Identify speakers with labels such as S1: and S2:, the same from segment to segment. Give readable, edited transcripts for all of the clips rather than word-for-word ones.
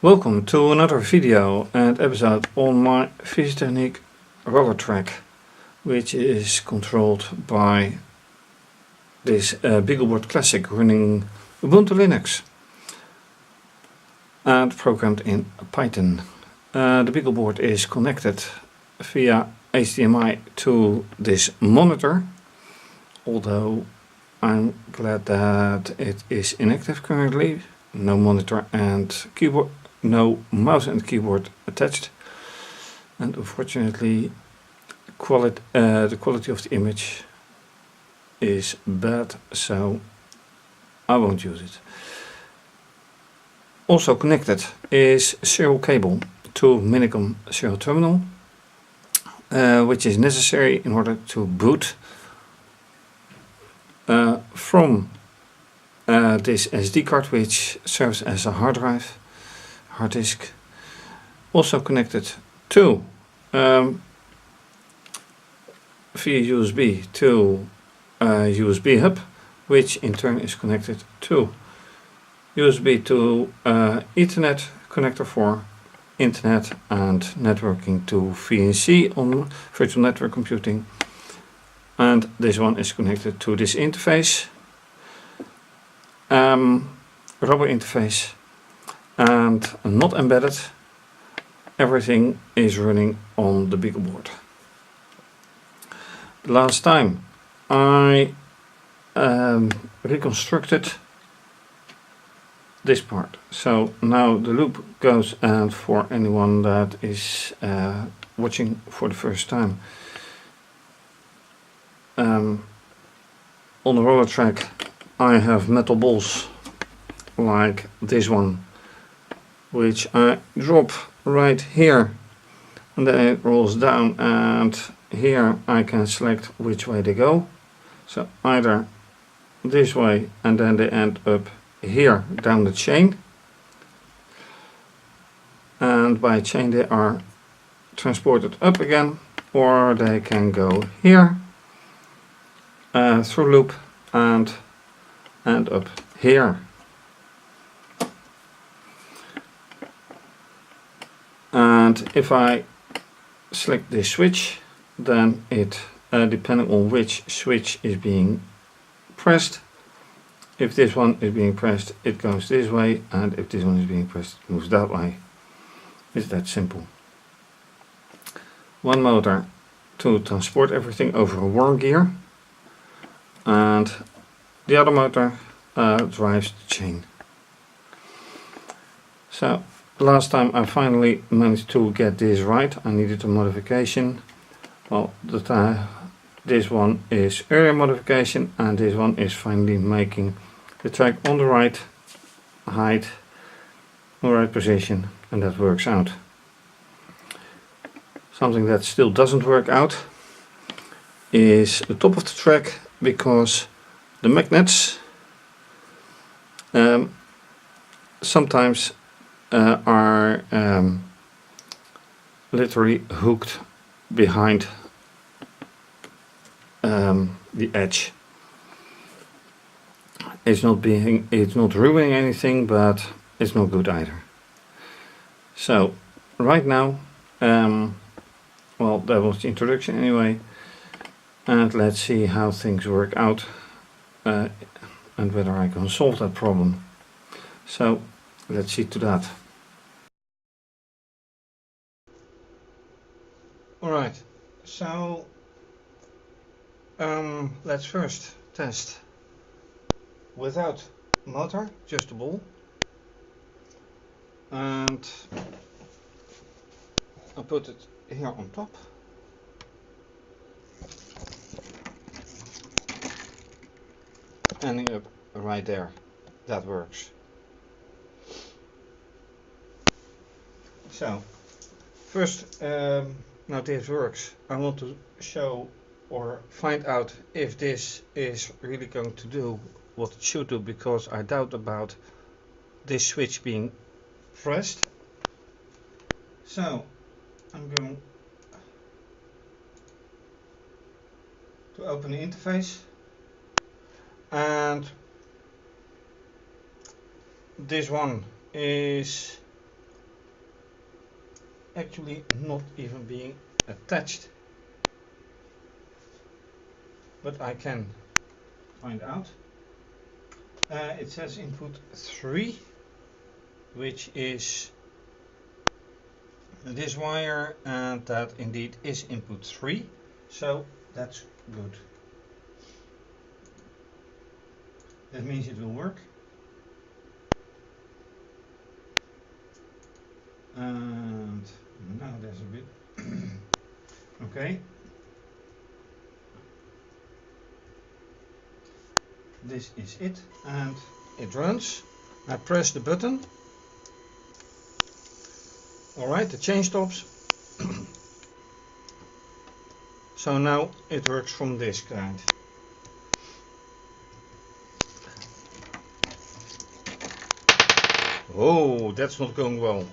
S1: Welcome to another video and episode on my fischertechnik rubber track, which is controlled by this BeagleBoard Classic running Ubuntu Linux and programmed in Python. The BeagleBoard is connected via HDMI to this monitor, although I'm glad that it is inactive currently. No monitor and keyboard, no mouse and keyboard attached, and unfortunately the quality of the image is bad, so I won't use it. Also connected is serial cable to Minicom serial terminal, which is necessary in order to boot from this SD card, which serves as a hard disk. Also connected to via USB to USB hub, which in turn is connected to USB to Ethernet connector for internet and networking to VNC on virtual network computing. And this one is connected to this interface, rubber interface, and not embedded. Everything is running on the BeagleBoard. Last time I reconstructed this part, so now the loop goes, and for anyone that is watching for the first time, on the roller track I have metal balls like this one, which I drop right here, and then it rolls down, and here I can select which way they go. So either this way and then they end up here down the chain, and by chain they are transported up again, or they can go here through loop and end up here. And if I select this switch, then it depending on which switch is being pressed, if this one is being pressed it goes this way, and if this one is being pressed it moves that way. It's that simple. One motor to transport everything over a worm gear, and the other motor drives the chain. So last time I finally managed to get this right. I needed a modification. Well, this one is earlier modification, and this one is finally making the track on the right height, on the right position, and that works out. Something that still doesn't work out is the top of the track, because the magnets sometimes are literally hooked behind the edge. It's not ruining anything, but it's not good either. So right now, well, that was the introduction anyway, and let's see how things work out and whether I can solve that problem. So let's see to that. Alright, so let's first test without motor, just a ball, and I'll put it here on top. Ending up right there. That works. So first, now this works, I want to show or find out if this is really going to do what it should do, because I doubt about this switch being pressed. So I'm going to open the interface, and this one is actually not even being attached. But I can find out. It says input 3, which is this wire, and that indeed is input 3, so that's good. That means it will work. And now there's a bit okay. This is it, and it runs. I press the button. Alright, the chain stops. So now it works from this kind. Oh, that's not going well.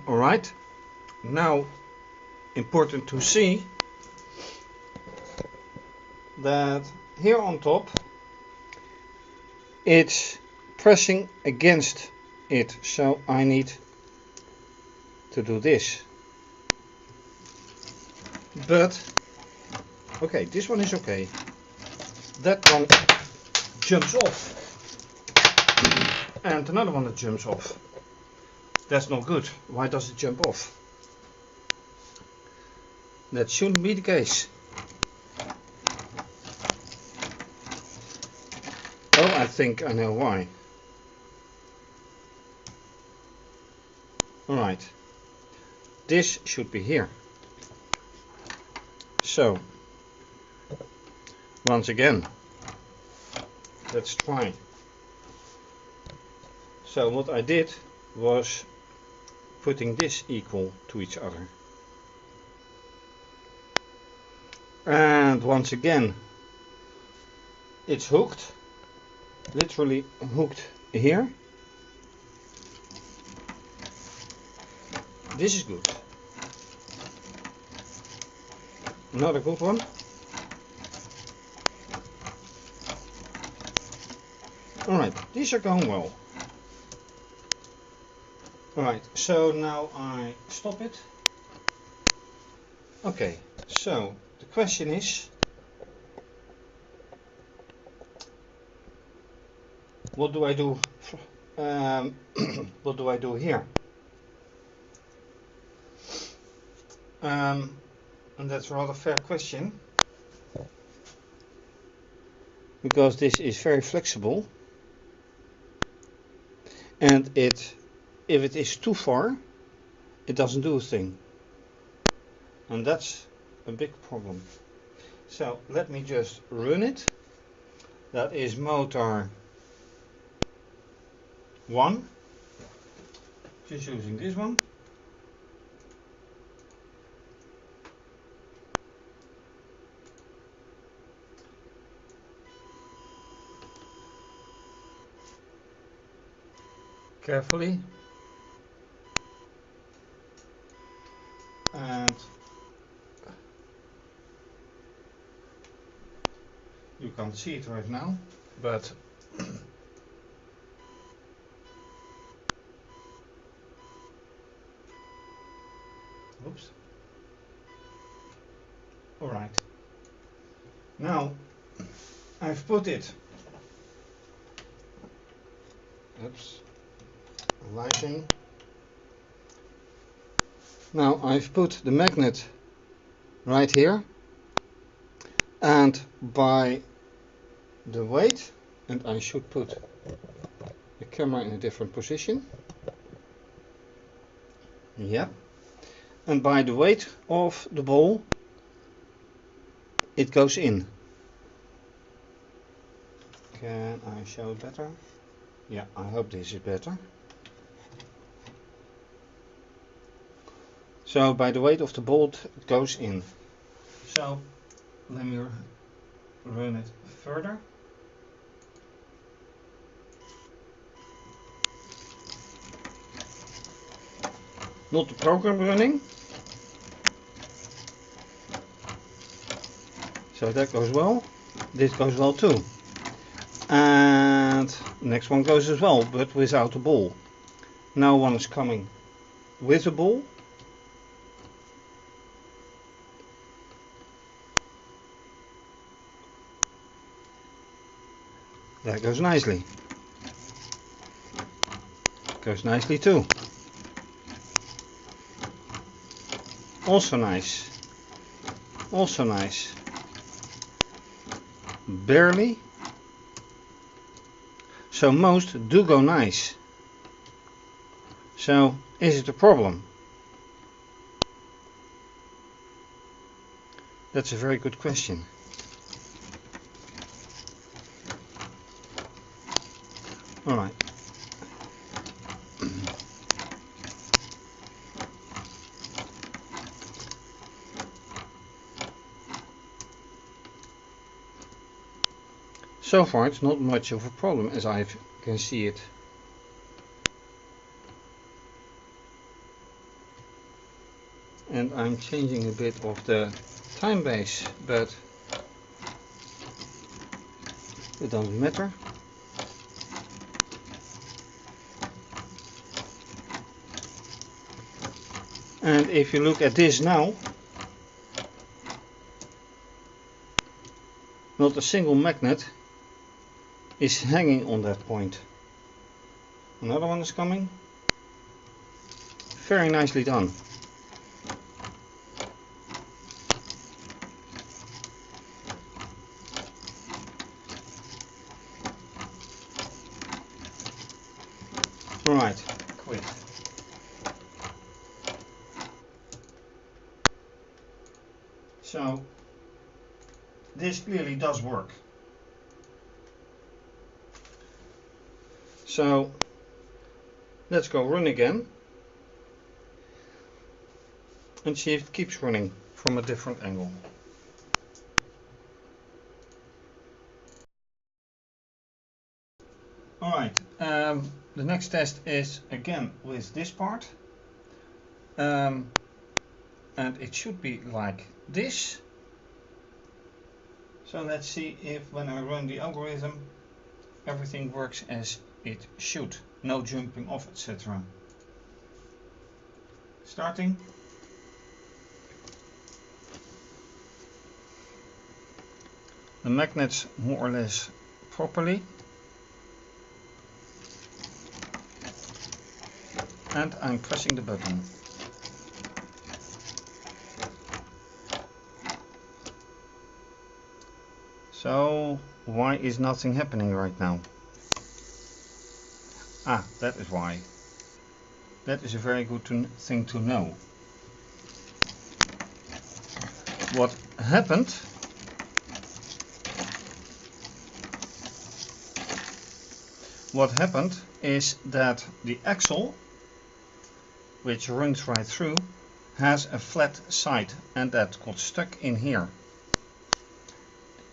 S1: Alright, now important to see that here on top it's pressing against it, so I need to do this. But okay, this one is okay. That one jumps off, and another one that jumps off. That's not good. Why does it jump off? That shouldn't be the case. Oh, I think I know why. Alright, this should be here. So, once again, let's try. So what I did was putting this equal to each other. And once again, it's hooked, literally hooked here. This is good. Another good one. Alright, these are going well. Alright, so now I stop it. Okay, so the question is, what do I do? What do I do here? And that's a rather fair question, because this is very flexible, and if it is too far, it doesn't do a thing, and that's a big problem. So let me just run it. That is motor 1, just using this one. Carefully, and you can't see it right now, but oops. All right, now I've put it, oops, lighting. Now I've put the magnet right here, and by the weight, and I should put the camera in a different position. Yep. And by the weight of the ball, it goes in. Can I show it better? Yeah, I hope this is better. So by the weight of the bolt, it goes in. So let me run it further. Not the program running. So that goes well. This goes well too. And the next one goes as well, but without the ball. Now one is coming with the ball. That goes nicely. Goes nicely too. Also nice. Also nice. Barely. So most do go nice. So is it a problem? That's a very good question. Alright. So far it's not much of a problem as I can see it. And I'm changing a bit of the time base, but it doesn't matter. And if you look at this now, not a single magnet is hanging on that point. Another one is coming. Very nicely done. Right, quit. So this clearly does work. So let's go run again and see if it keeps running from a different angle. Alright, the next test is again with this part, and it should be like this. So let's see if when I run the algorithm everything works as it should. No jumping off, etc. Starting. The magnets more or less properly. And I'm pressing the button. So why is nothing happening right now? Ah, that is why. That is a very good thing to know. What happened is that the axle, which runs right through, has a flat side, and that got stuck in here.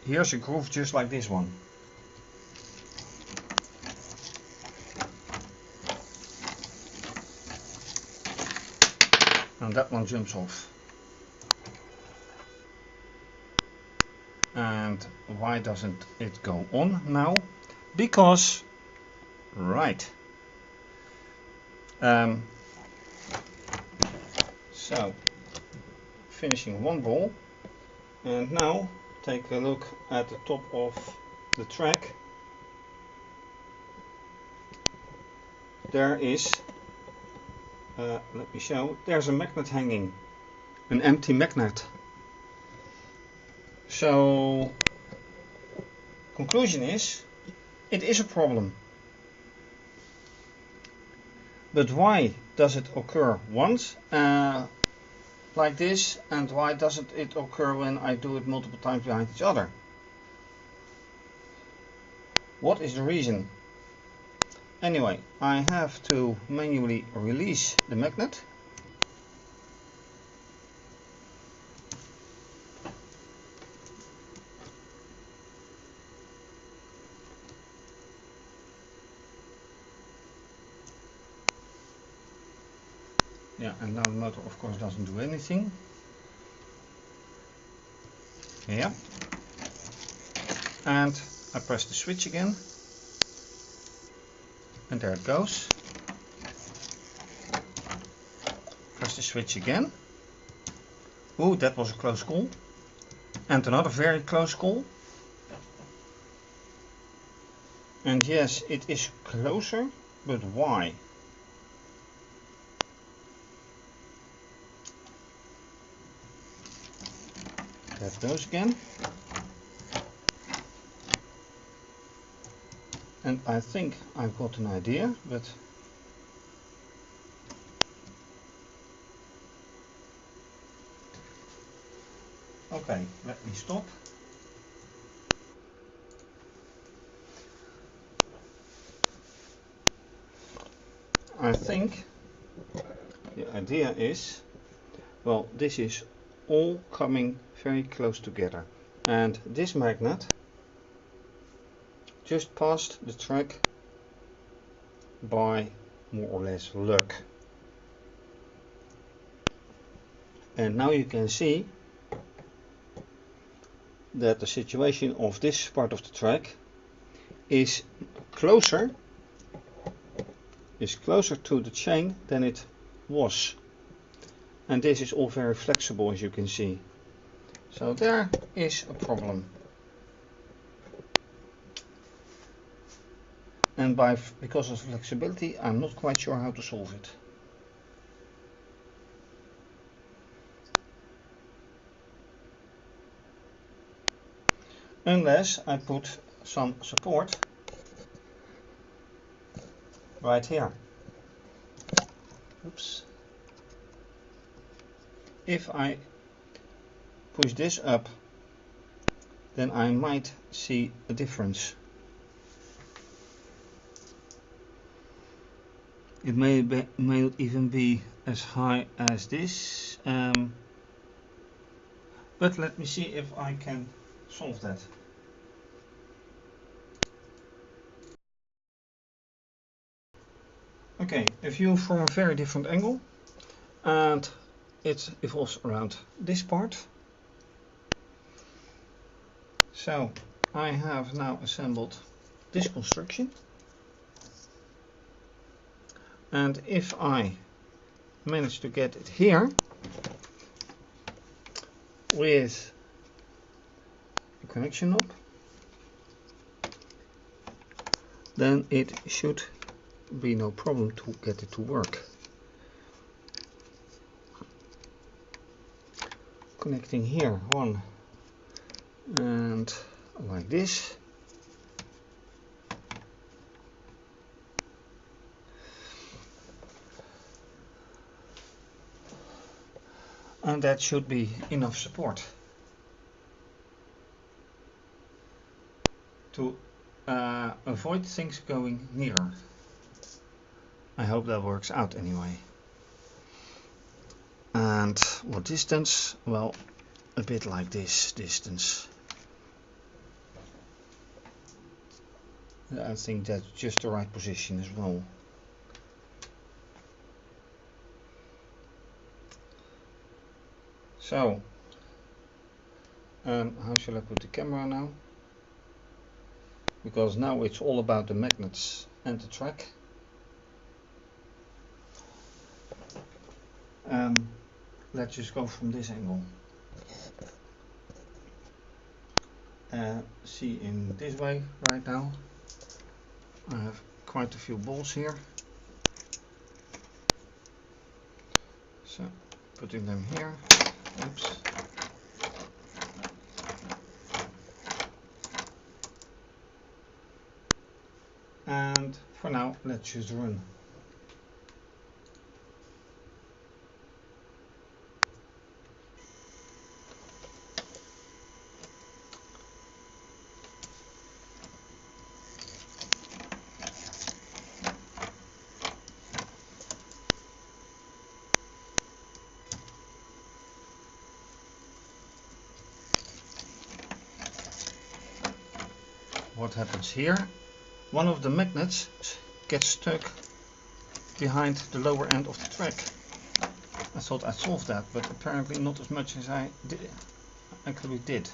S1: Here's a groove just like this one. And that one jumps off. And why doesn't it go on now? Because, right. So, finishing one ball, and now take a look at the top of the track. There is, let me show, there's a magnet hanging, an empty magnet. So, conclusion is, it is a problem. But why does it occur once like this, and why doesn't it occur when I do it multiple times behind each other? What is the reason? Anyway, I have to manually release the magnet. Yeah, and now the motor of course doesn't do anything. Yeah. And I press the switch again. And there it goes. Press the switch again. Oh, that was a close call. And another very close call. And yes, it is closer, but why? That goes again. And I think I've got an idea, but okay, let me stop. I think the idea is, well, this is all coming very close together, and this magnet just passed the track by more or less luck. And now you can see that the situation of this part of the track is closer to the chain than it was. And this is all very flexible, as you can see. So there is a problem. And because of flexibility, I'm not quite sure how to solve it. Unless I put some support right here. Oops. If I push this up, then I might see a difference. It may not even be as high as this, but let me see if I can solve that. Okay, a view from a very different angle, and it evolves around this part. So I have now assembled this construction, and if I manage to get it here with a connection knob, then it should be no problem to get it to work. Connecting here one and like this. And that should be enough support to avoid things going nearer. I hope that works out anyway. And what distance? Well, a bit like this distance. I think that's just the right position as well. So, how shall I put the camera now? Because now it's all about the magnets and the track. Let's just go from this angle. See in this way right now. I have quite a few balls here. So, putting them here. Oops. And for now, let's just run. What happens here? One of the magnets gets stuck behind the lower end of the track. I thought I'd solved that, but apparently not as much as I actually did.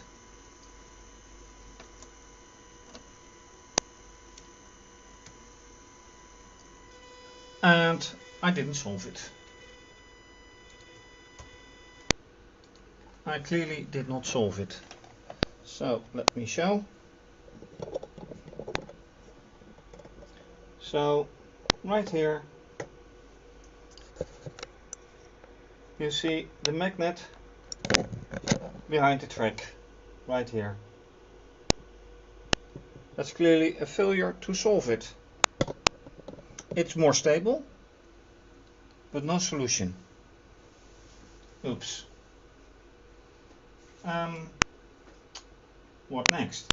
S1: And I didn't solve it. I clearly did not solve it. So let me show. So right here you see the magnet behind the track, right here. That's clearly a failure to solve it. It's more stable, but no solution. Oops. What next?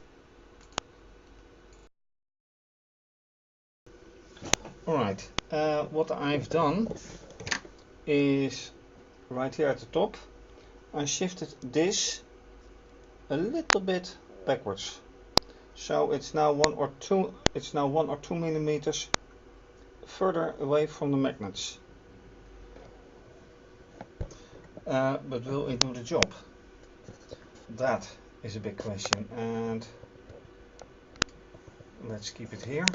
S1: Alright, what I've done is right here at the top, I shifted this a little bit backwards. So it's now 1 or 2 millimeters further away from the magnets. But will it do the job? That is a big question, and let's keep it here.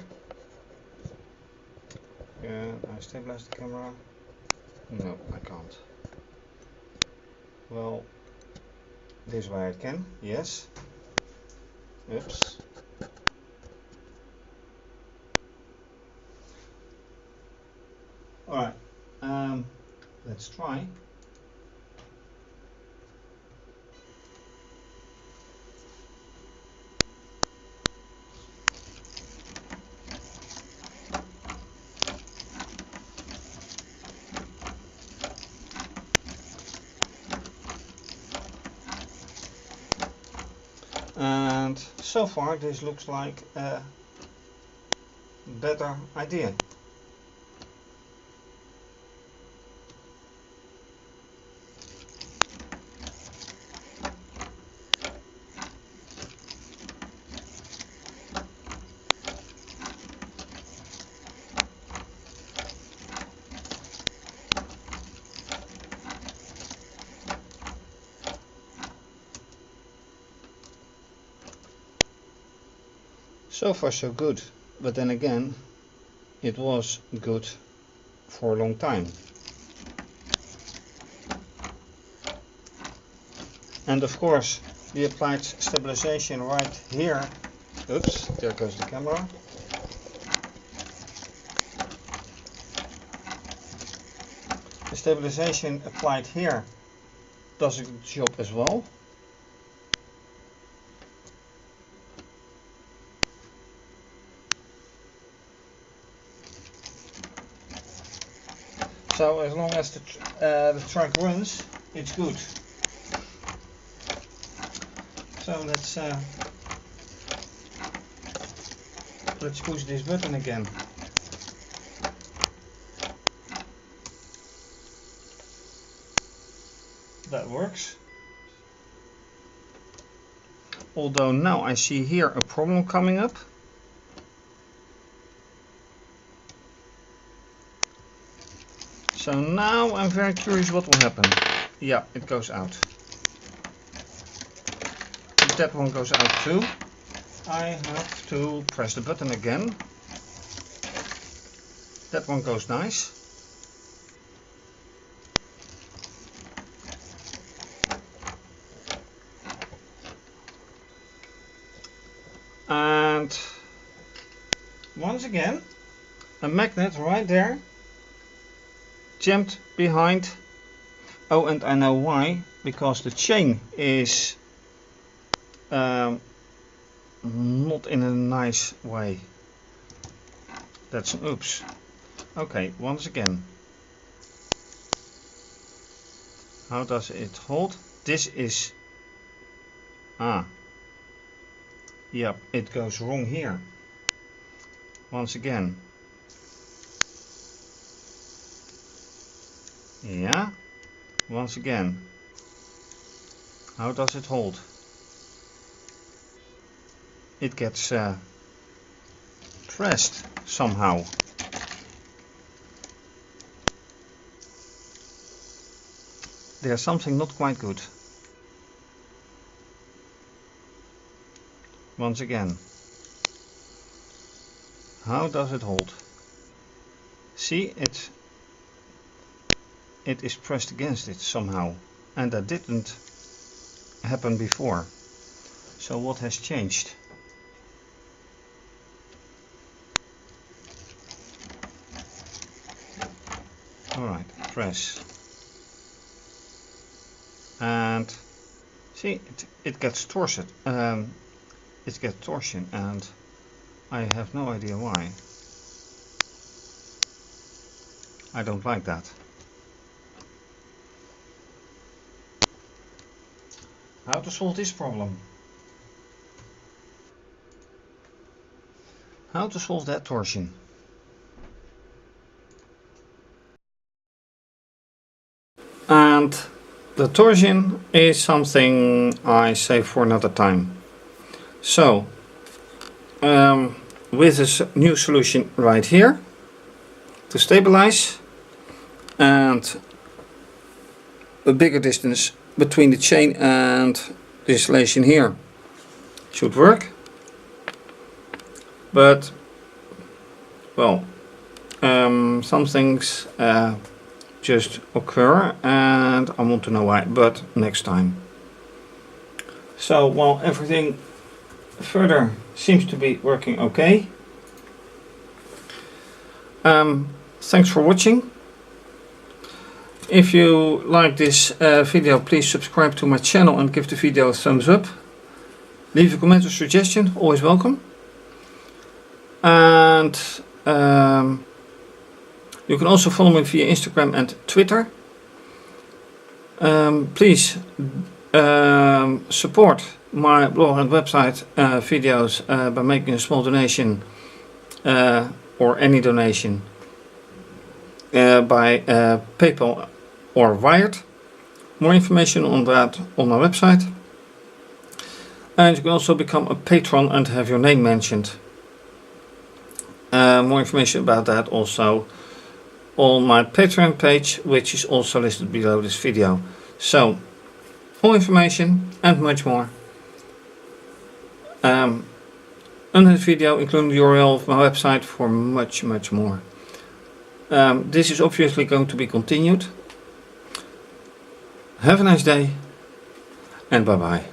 S1: Can I stabilize the camera? No, I can't. Well, this way I can, yes. Oops. Alright, let's try. And so far this looks like a better idea. So far so good, but then again it was good for a long time. And of course we applied stabilization right here. Oops, there goes the camera. The stabilization applied here does a good job as well. So as long as the truck runs, it's good. So let's push this button again. That works. Although now I see here a problem coming up. So now I'm very curious what will happen. Yeah, it goes out. That one goes out too. I have to press the button again. That one goes nice. And once again, a magnet right there jammed behind. Oh, and I know why, because the chain is not in a nice way. That's an oops. Okay, once again. How does it hold? This is yep, it goes wrong here. Once again. Yeah, once again. How does it hold? It gets pressed somehow. There's something not quite good. Once again. How does it hold? See, it is pressed against it somehow, and that didn't happened before. So what has changed? Alright, press. And see, it gets torsion. It gets torsion, and I have no idea why. I don't like that. How to solve this problem? How to solve that torsion? And the torsion is something I save for another time. So, with this new solution right here, to stabilize, and a bigger distance between the chain and the installation here should work. But, well, some things just occur and I want to know why, but next time. So, well, everything further seems to be working okay. Thanks for watching. If you like this video, please subscribe to my channel and give the video a thumbs up. Leave a comment or suggestion, always welcome. And you can also follow me via Instagram and Twitter. Please support my blog and website videos by making a small donation or any donation by PayPal or Wired. More information on that on my website. And you can also become a patron and have your name mentioned. More information about that also on my Patreon page, which is also listed below this video. So, all information and much more under the video, including the URL of my website for much more. This is obviously going to be continued. Have a nice day and bye bye.